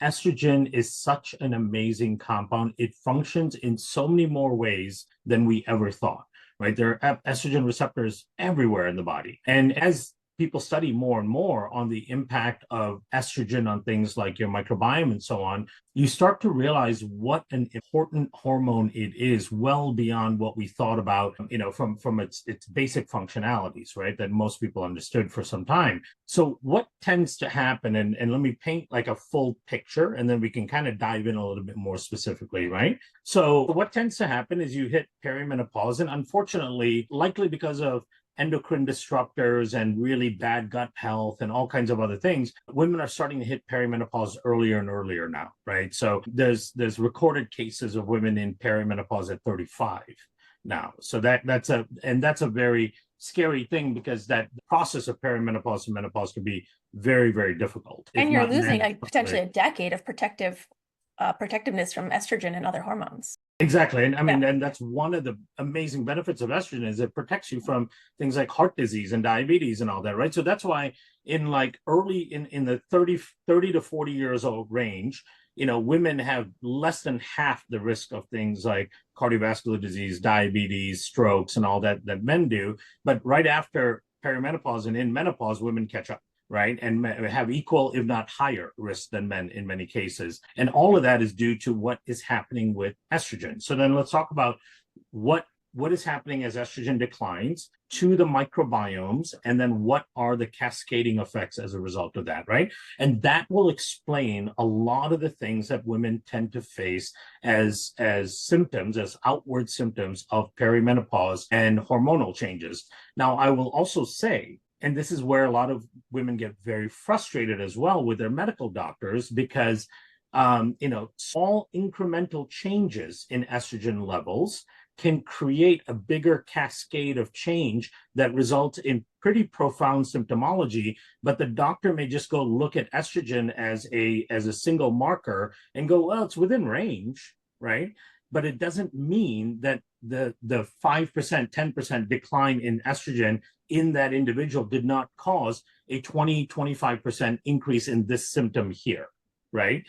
estrogen is such an amazing compound. It functions in so many more ways than we ever thought, right? There are estrogen receptors everywhere in the body. And as people study more and more on the impact of estrogen on things like your microbiome and so on, you start to realize what an important hormone it is, well beyond what we thought about, from its basic functionalities, right? That most people understood for some time. So what tends to happen, and let me paint like a full picture, and then we can kind of dive in a little bit more specifically, right? So what tends to happen is you hit perimenopause, and unfortunately, likely because of endocrine disruptors and really bad gut health and all kinds of other things, women are starting to hit perimenopause earlier and earlier now, right? So there's recorded cases of women in perimenopause at 35 now. So that's a very scary thing, because that process of perimenopause and menopause can be very, very difficult. And you're losing potentially a decade of protectiveness from estrogen and other hormones. Exactly. And I mean, and that's one of the amazing benefits of estrogen, is it protects you from things like heart disease and diabetes and all that, right? So that's why in like early in the 30 to 40 years old range, women have less than half the risk of things like cardiovascular disease, diabetes, strokes, and all that men do. But right after perimenopause and in menopause, women catch up, right? And have equal, if not higher, risk than men in many cases. And all of that is due to what is happening with estrogen. So then let's talk about what is happening as estrogen declines to the microbiomes, and then what are the cascading effects as a result of that, right? And that will explain a lot of the things that women tend to face as symptoms, as outward symptoms of perimenopause and hormonal changes. Now, I will also say, and this is where a lot of women get very frustrated as well with their medical doctors, because small incremental changes in estrogen levels can create a bigger cascade of change that results in pretty profound symptomology. But the doctor may just go look at estrogen as a single marker and go, well, it's within range, right? But it doesn't mean that the 5%, 10% decline in estrogen in that individual did not cause a 20, 25% increase in this symptom here, right?